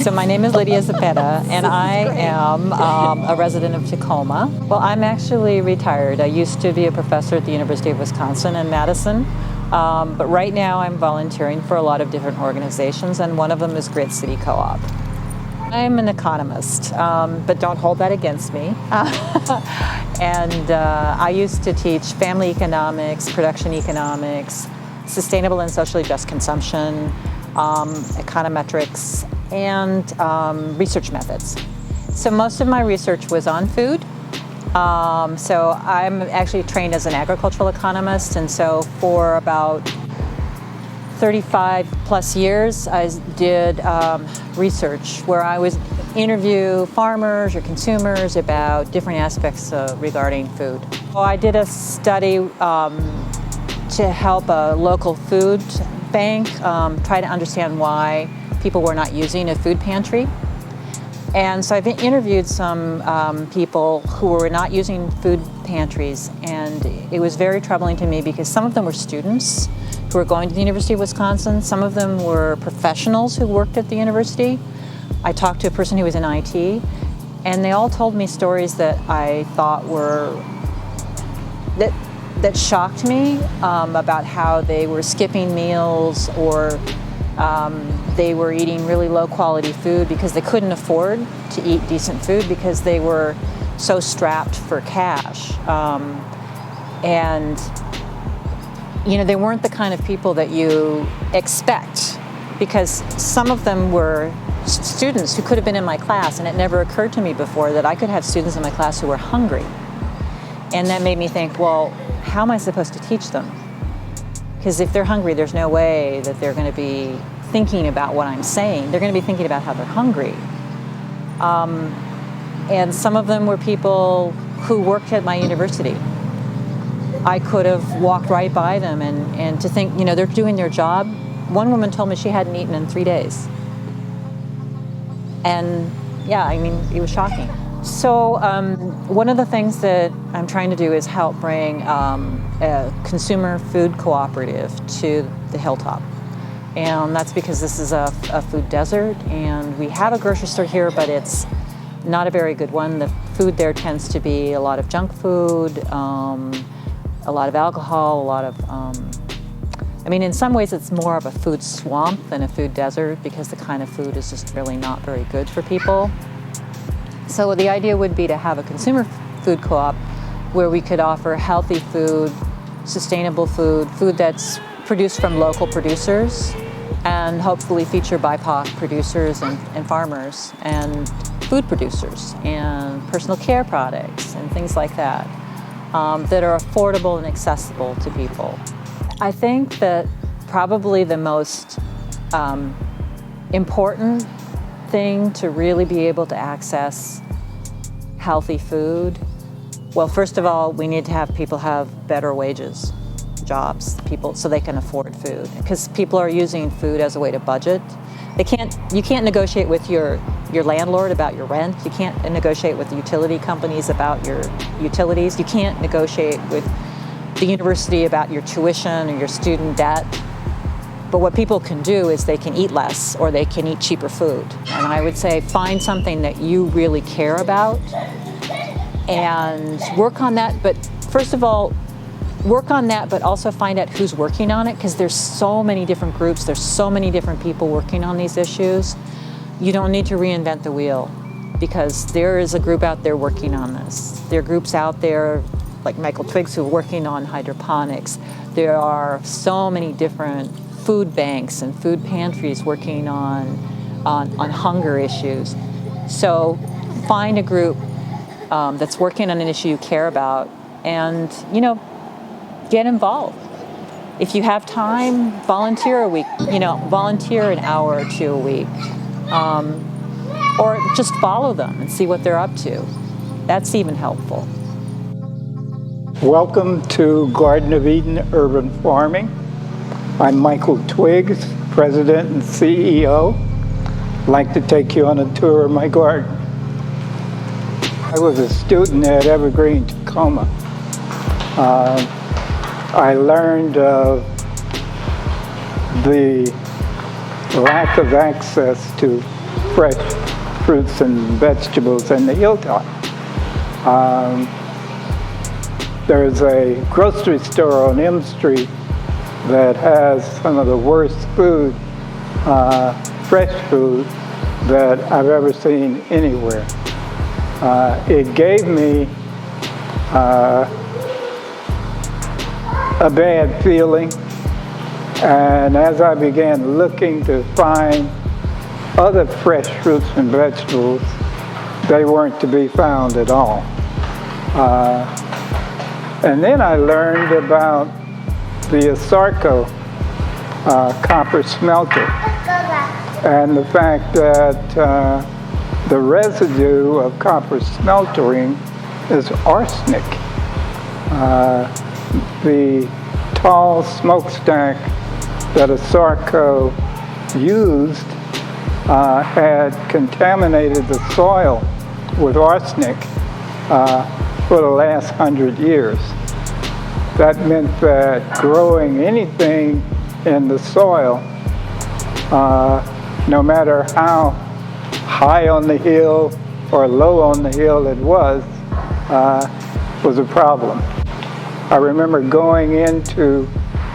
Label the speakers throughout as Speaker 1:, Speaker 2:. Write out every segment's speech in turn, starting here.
Speaker 1: So my name is Lydia Zepeda, and I am a resident of Tacoma. Well, I'm actually retired. I used to be a professor at the University of Wisconsin in Madison, but right now I'm volunteering for a lot of different organizations, and one of them is Grid City Co-op. I'm an economist, but don't hold that against me. And I used to teach family economics, production economics, sustainable and socially just consumption, econometrics, and research methods. So most of my research was on food. So I'm actually trained as an agricultural economist, and so for about 35 plus years I did research where I would interview farmers or consumers about different aspects regarding food. Well, I did a study to help a local food bank try to understand why people were not using a food pantry. And so I've interviewed some people who were not using food pantries, and it was very troubling to me because some of them were students who were going to the University of Wisconsin. Some of them were professionals who worked at the university. I talked to a person who was in IT, and they all told me stories that I thought were that shocked me about how they were skipping meals, or they were eating really low quality food because they couldn't afford to eat decent food because they were so strapped for cash. And you know, they weren't the kind of people that you expect, because some of them were students who could have been in my class, and it never occurred to me before that I could have students in my class who were hungry. And that made me think, well, how am I supposed to teach them? Because if they're hungry, there's no way that they're going to be thinking about what I'm saying. They're going to be thinking about how they're hungry. And some of them were people who worked at my university. I could have walked right by them and to think, you know, they're doing their job. One woman told me she hadn't eaten in 3 days. And yeah, I mean, it was shocking. So one of the things that I'm trying to do is help bring a consumer food cooperative to the Hilltop. And that's because this is a food desert, and we have a grocery store here, but it's not a very good one. The food there tends to be a lot of junk food, a lot of alcohol, a lot of, I mean, in some ways it's more of a food swamp than a food desert, because the kind of food is just really not very good for people. So the idea would be to have a consumer food co-op where we could offer healthy food, sustainable food, food that's produced from local producers, and hopefully feature BIPOC producers and farmers and food producers and personal care products and things like that. That are affordable and accessible to people. I think that probably the most important thing to really be able to access healthy food, well, first of all, we need to have people have better wages, jobs, so they can afford food, because people are using food as a way to budget. You can't negotiate with your landlord about your rent. You can't negotiate with the utility companies about your utilities. You can't negotiate with the university about your tuition or your student debt. But what people can do is they can eat less, or they can eat cheaper food. And I would say find something that you really care about and work on that. But first of all, work on that, but also find out who's working on it, because there's so many different groups, there's so many different people working on these issues. You don't need to reinvent the wheel, because there is a group out there working on this. There are groups out there like Michael Twiggs who are working on hydroponics. There are so many different food banks and food pantries working on hunger issues. So find a group that's working on an issue you care about, and, you know, get involved. If you have time, volunteer a week, volunteer an hour or two a week. Or just follow them and see what they're up to. That's even helpful.
Speaker 2: Welcome to Garden of Eden Urban Farming. I'm Michael Twiggs, President and CEO. I'd like to take you on a tour of my garden. I was a student at Evergreen, Tacoma. I learned of the lack of access to fresh fruits and vegetables in the hilltop. There's a grocery store on M Street that has some of the worst food, fresh food, that I've ever seen anywhere. It gave me a bad feeling, and as I began looking to find other fresh fruits and vegetables, they weren't to be found at all. And then I learned about the Asarco copper smelter and the fact that the residue of copper smeltering is arsenic. The tall smokestack that Asarco used had contaminated the soil with arsenic for the last 100 years. That meant that growing anything in the soil, no matter how high on the hill or low on the hill it was a problem. I remember going into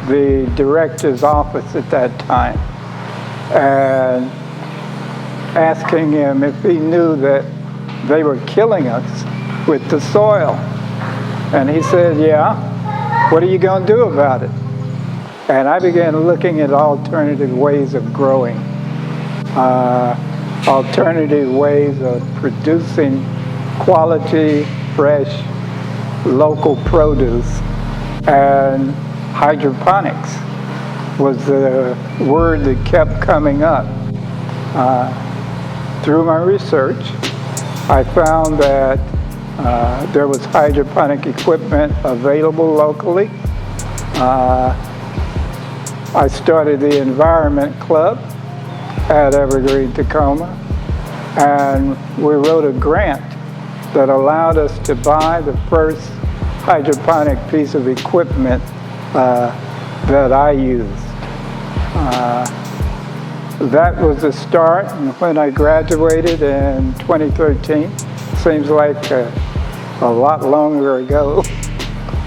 Speaker 2: the director's office at that time and asking him if he knew that they were killing us with the soil. And he said, yeah, what are you going to do about it? And I began looking at alternative ways of growing, alternative ways of producing quality, fresh, local produce, and hydroponics was the word that kept coming up. Through my research, I found that there was hydroponic equipment available locally. I started the Environment Club at Evergreen, Tacoma, and we wrote a grant that allowed us to buy the first hydroponic piece of equipment that I used. That was the start, and when I graduated in 2013, seems like a lot longer ago,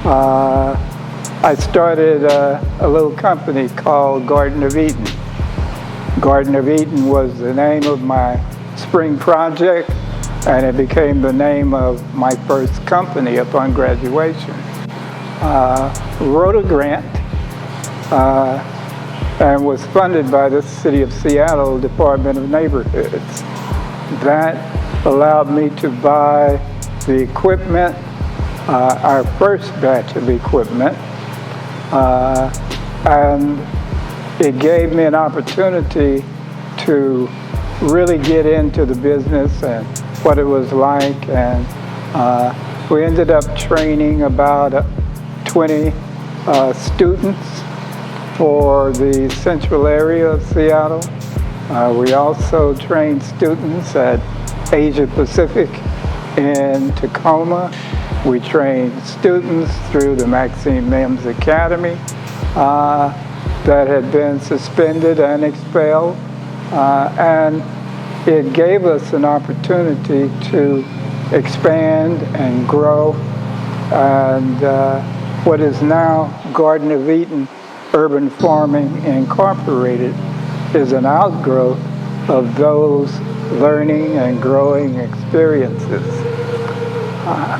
Speaker 2: I started a little company called Garden of Eden. Garden of Eden was the name of my spring project, and it became the name of my first company upon graduation. Wrote a grant and was funded by the City of Seattle Department of Neighborhoods. That allowed me to buy the equipment, our first batch of equipment, and it gave me an opportunity to really get into the business and what it was like, and we ended up training about 20 students for the central area of Seattle. We also trained students at Asia Pacific in Tacoma. We trained students through the Maxine Mims Academy that had been suspended and expelled, and it gave us an opportunity to expand and grow, and what is now Garden of Eden Urban Farming Incorporated is an outgrowth of those learning and growing experiences.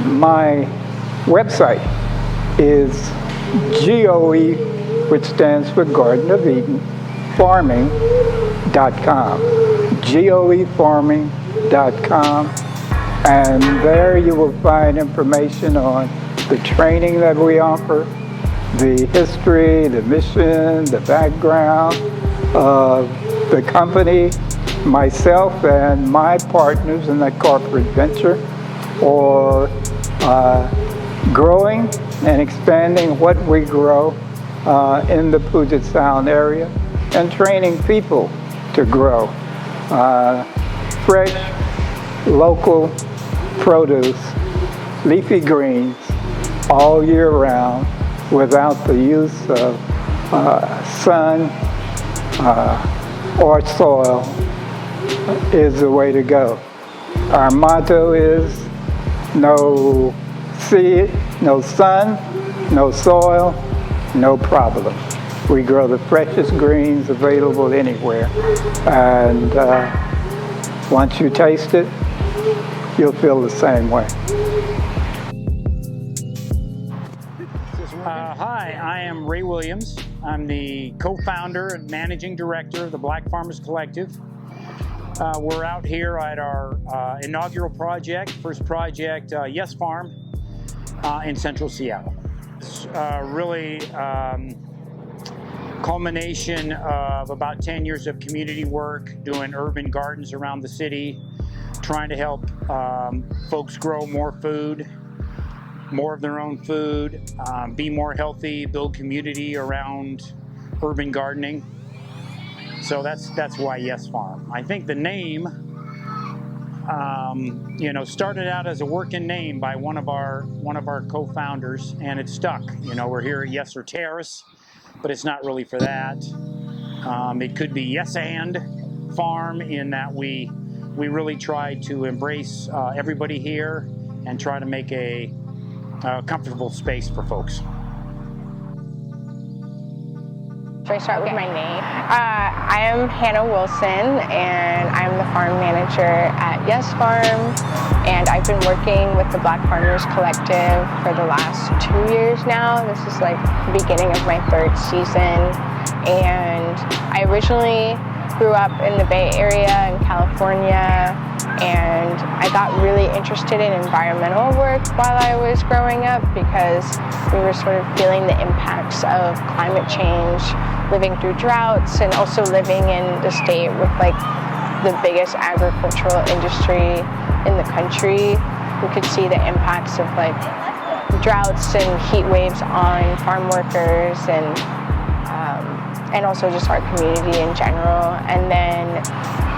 Speaker 2: My website is GOE, which stands for Garden of Eden, farming.com. GOEfarming.com, and there you will find information on the training that we offer, the history, the mission, the background of the company, myself and my partners in that corporate venture, or growing and expanding what we grow in the Puget Sound area, and training people to grow fresh, local produce, leafy greens, all year round, without the use of sun or soil is the way to go. Our motto is no seed, no sun, no soil, no problem. We grow the freshest greens available anywhere. And once you taste it, you'll feel the same way.
Speaker 3: Hi, I am Ray Williams. I'm the co-founder and managing director of the Black Farmers Collective. We're out here at our inaugural project, first project, Yes Farm, in central Seattle. It's really culmination of about 10 years of community work, doing urban gardens around the city, trying to help folks grow more food, more of their own food, be more healthy, build community around urban gardening. So that's why Yes Farm. I think the name, started out as a working name by one of our co-founders, and it stuck. We're here at Yes or Terrace, but it's not really for that. It could be Yes and Farm, in that we really try to embrace everybody here and try to make a comfortable space for folks.
Speaker 4: Should I start with my name? I am Hannah Wilson, and I'm the farm manager at Yes Farm, and I've been working with the Black Farmers Collective for the last 2 years now. This is like the beginning of my 3rd season, and I originally grew up in the Bay Area in California, and I got really interested in environmental work while I was growing up, because we were sort of feeling the impacts of climate change, living through droughts, and also living in the state with like the biggest agricultural industry in the country. We could see the impacts of like droughts and heat waves on farm workers, and also just our community in general. And then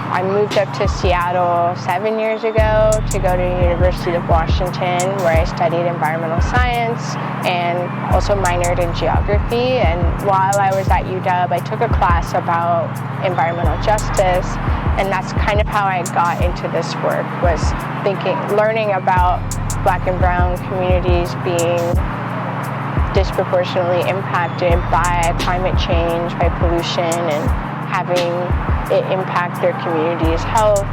Speaker 4: I moved up to Seattle 7 years ago to go to the University of Washington, where I studied environmental science and also minored in geography. And while I was at UW, I took a class about environmental justice, and that's kind of how I got into this work, was learning about Black and brown communities being disproportionately impacted by climate change, by pollution, and having it impact their community's health,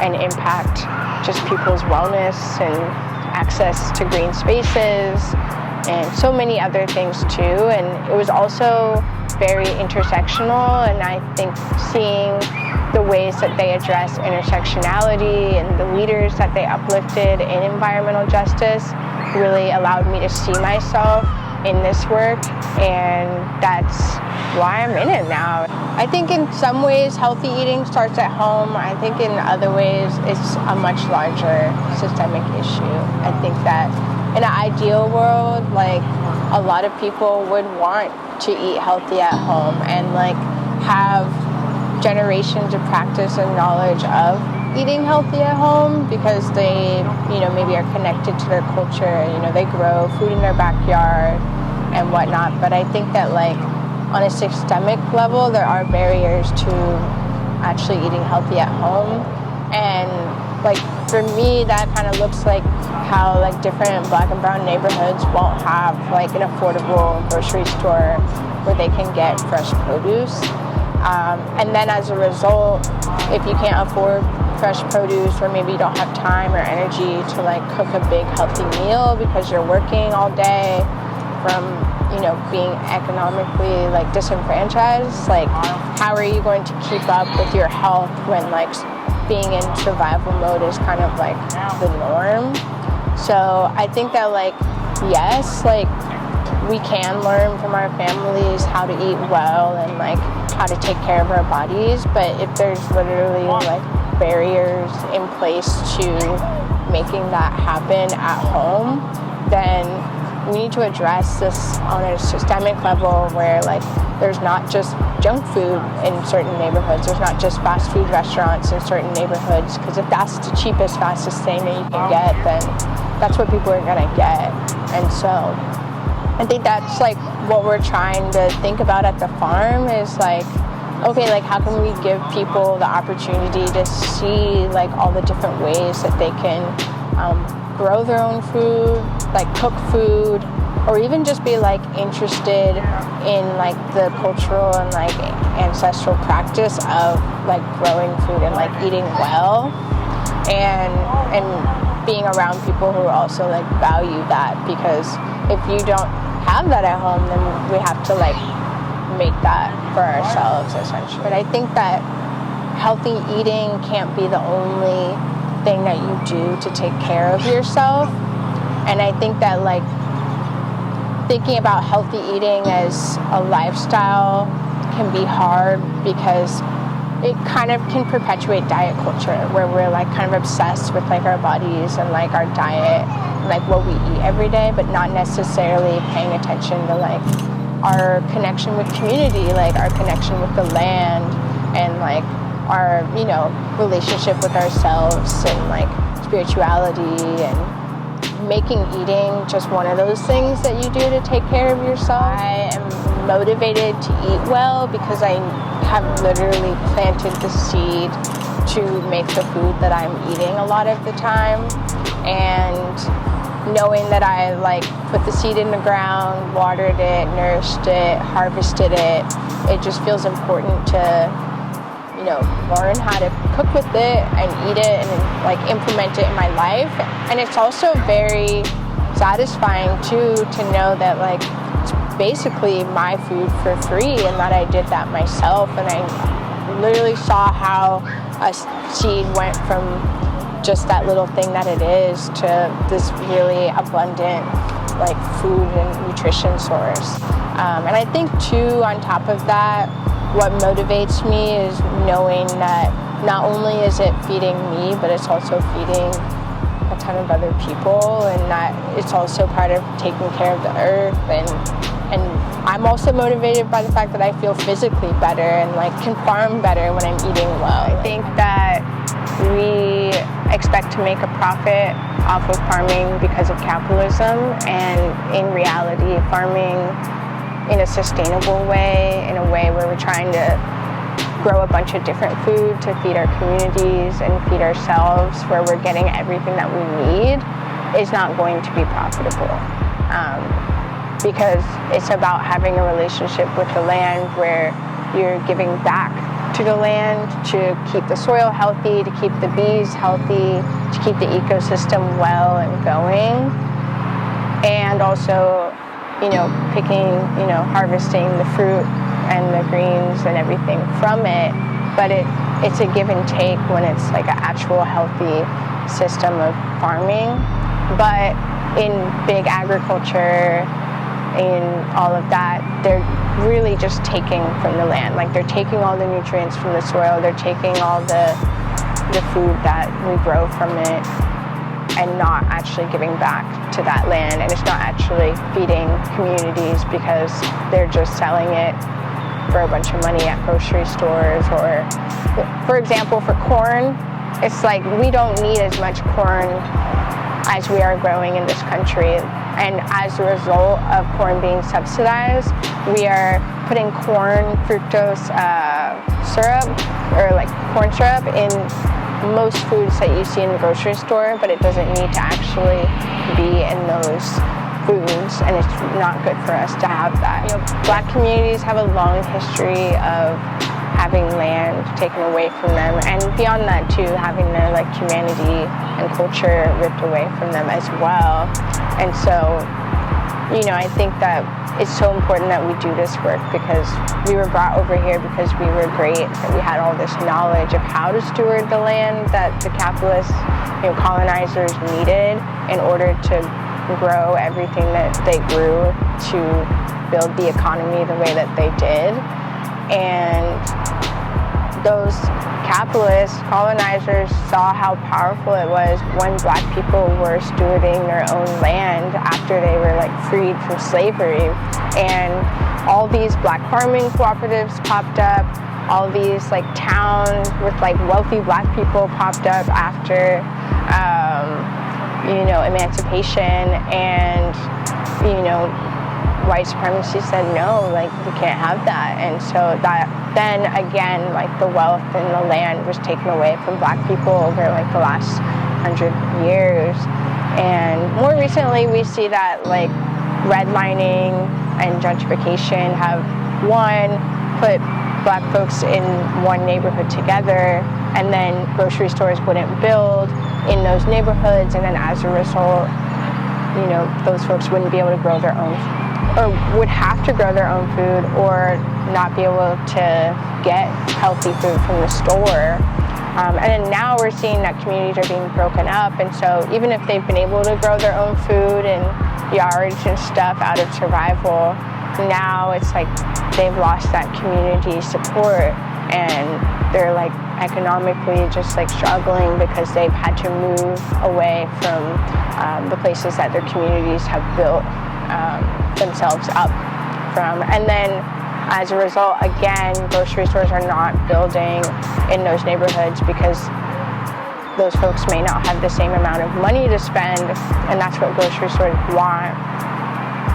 Speaker 4: and impact just people's wellness and access to green spaces, and so many other things too. And it was also very intersectional, and I think seeing the ways that they address intersectionality and the leaders that they uplifted in environmental justice really allowed me to see myself in this work, and that's why I'm in it now. I think in some ways healthy eating starts at home. I think in other ways it's a much larger systemic issue. I think that in an ideal world, like, a lot of people would want to eat healthy at home and like have generations of practice and knowledge of eating healthy at home, because they, maybe are connected to their culture. They grow food in their backyard and whatnot. But I think that, like, on a systemic level, there are barriers to actually eating healthy at home. And like, for me, that kind of looks like how like different Black and brown neighborhoods won't have like an affordable grocery store where they can get fresh produce. And then as a result, if you can't afford fresh produce, or maybe you don't have time or energy to like cook a big healthy meal because you're working all day, from being economically like disenfranchised, like, how are you going to keep up with your health when like being in survival mode is kind of like the norm? So I think that, like, yes, like, we can learn from our families how to eat well and like how to take care of our bodies, but if there's literally like barriers in place to making that happen at home, then we need to address this on a systemic level, where like there's not just junk food in certain neighborhoods, there's not just fast food restaurants in certain neighborhoods, because if that's the cheapest, fastest thing that you can get, then that's what people are gonna get. And so I think that's like what we're trying to think about at the farm, is like okay, like how can we give people the opportunity to see like all the different ways that they can grow their own food, like cook food, or even just be like interested in like the cultural and like ancestral practice of like growing food and like eating well, and being around people who also like value that, because if you don't have that at home, then we have to like make that for ourselves essentially. But I think that healthy eating can't be the only thing that you do to take care of yourself. And I think that like thinking about healthy eating as a lifestyle can be hard, because it kind of can perpetuate diet culture where we're like kind of obsessed with like our bodies and like our diet and like what we eat every day, but not necessarily paying attention to like our connection with community, like our connection with the land, and like our, you know, relationship with ourselves and like spirituality, and making eating just one of those things that you do to take care of yourself. I am motivated to eat well because I have literally planted the seed to make the food that I'm eating a lot of the time, and knowing that I like put the seed in the ground, watered it, nourished it, harvested it, it just feels important to, you know, learn how to cook with it and eat it and like implement it in my life. And it's also very satisfying too to know that like it's basically my food for free and that I did that myself, and I literally saw how a seed went from just that little thing that it is to this really abundant like food and nutrition source. And I think too, on top of that, what motivates me is knowing that not only is it feeding me, but it's also feeding a ton of other people, and that it's also part of taking care of the earth. And I'm also motivated by the fact that I feel physically better and like can farm better when I'm eating well. I think that we expect to make a profit off of farming because of capitalism, and in reality, farming in a sustainable way, in a way where we're trying to grow a bunch of different food to feed our communities and feed ourselves, where we're getting everything that we need, is not going to be profitable. Because it's about having a relationship with the land where you're giving back to the land to keep the soil healthy, to keep the bees healthy, to keep the ecosystem well and going, and also, you know, picking, you know, harvesting the fruit and the greens and everything from it. But it's a give and take when it's like an actual healthy system of farming. But in big agriculture, in all of that, they're really just taking from the land. Like they're taking all the nutrients from the soil, they're taking all the food that we grow from it, and not actually giving back to that land. And it's not actually feeding communities, because they're just selling it for a bunch of money at grocery stores. Or, for example, for corn, it's like we don't need as much corn as we are growing in this country. And as a result of corn being subsidized, we are putting corn fructose syrup, or like corn syrup, in most foods that you see in the grocery store, but it doesn't need to actually be in those foods, and it's not good for us to have that. You know, Black communities have a long history of having land taken away from them, and beyond that too, having their like humanity and culture ripped away from them as well. And so, you know, I think that it's so important that we do this work, because we were brought over here because we were great, that we had all this knowledge of how to steward the land that the capitalists, you know, colonizers needed in order to grow everything that they grew to build the economy the way that they did. And those capitalist colonizers saw how powerful it was when Black people were stewarding their own land after they were like freed from slavery. And all these Black farming cooperatives popped up, all these like towns with like wealthy Black people popped up after you know, emancipation. And, you know, white supremacy said, no, like, you can't have that. And so that then again, like, the wealth and the land was taken away from Black people over like the last 100 years. And more recently, we see that like redlining and gentrification have, one, put Black folks in one neighborhood together, and then grocery stores wouldn't build in those neighborhoods, and then as a result, you know, those folks wouldn't be able to grow their own, or would have to grow their own food, or not be able to get healthy food from the store. And then now we're seeing that communities are being broken up, and so even if they've been able to grow their own food and yards and stuff out of survival, now it's like they've lost that community support, and they're like economically just like struggling because they've had to move away from the places that their communities have built themselves up from. And then as a result, again, grocery stores are not building in those neighborhoods because those folks may not have the same amount of money to spend, and that's what grocery stores want.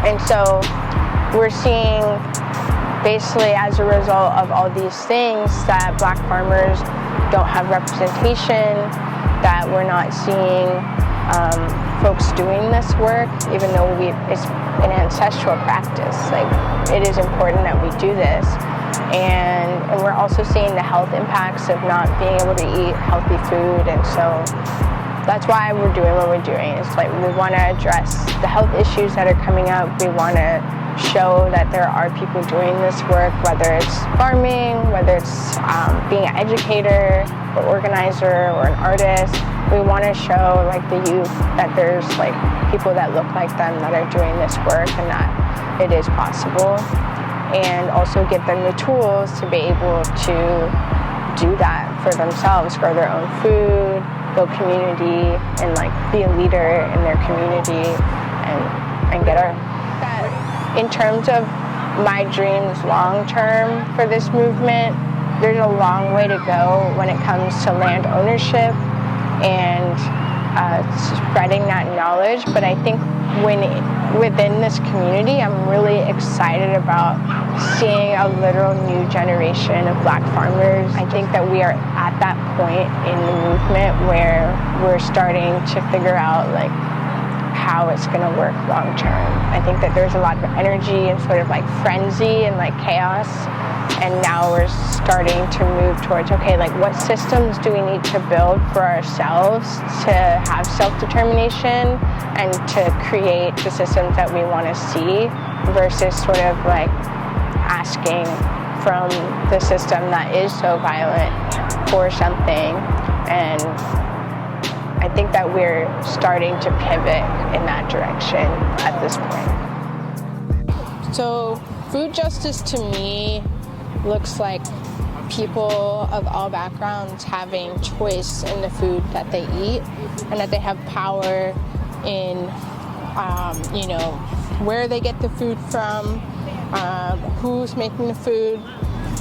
Speaker 4: And so we're seeing, basically as a result of all these things, that Black farmers don't have representation, that we're not seeing folks doing this work, even though it's an ancestral practice. Like, it is important that we do this. And we're also seeing the health impacts of not being able to eat healthy food. And so that's why we're doing what we're doing. It's like we want to address the health issues that are coming up. We want to show that there are people doing this work, whether it's farming, whether it's being an educator or organizer or an artist. We want to show like the youth that there's like people that look like them that are doing this work, and that it is possible, and also give them the tools to be able to do that for themselves, grow their own food, build community, and like be a leader in their community, and get our. In terms of my dreams long term for this movement, there's a long way to go when it comes to land ownership and spreading that knowledge. But I think within this community, I'm really excited about seeing a literal new generation of Black farmers. I think that we are at that point in the movement where we're starting to figure out like how it's going to work long term. I think that there's a lot of energy and sort of like frenzy and like chaos, and now we're starting to move towards, okay, like what systems do we need to build for ourselves to have self-determination and to create the systems that we want to see, versus sort of like asking from the system that is so violent for something. And I think that we're starting to pivot in that direction at this point. So food justice to me looks like people of all backgrounds having choice in the food that they eat, and that they have power in, where they get the food from, who's making the food,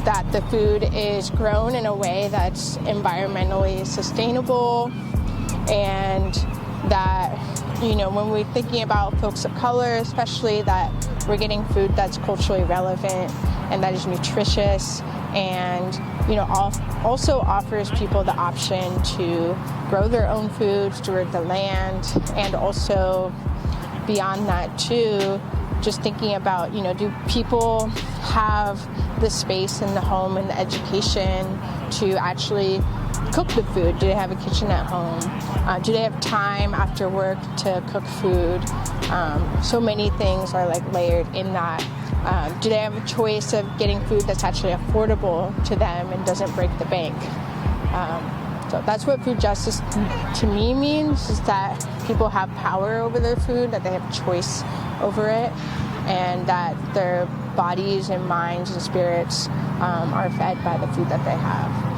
Speaker 4: that the food is grown in a way that's environmentally sustainable, and that, when we're thinking about folks of color, especially, that we're getting food that's culturally relevant and that is nutritious, and also offers people the option to grow their own food, steward the land, and also beyond that too, just thinking about, do people have the space in the home and the education to actually cook the food? Do they have a kitchen at home? Do they have time after work to cook food? So many things are like layered in that. Do they have a choice of getting food that's actually affordable to them and doesn't break the bank? So that's what food justice to me means, is that people have power over their food, that they have choice over it, and that their bodies and minds and spirits are fed by the food that they have.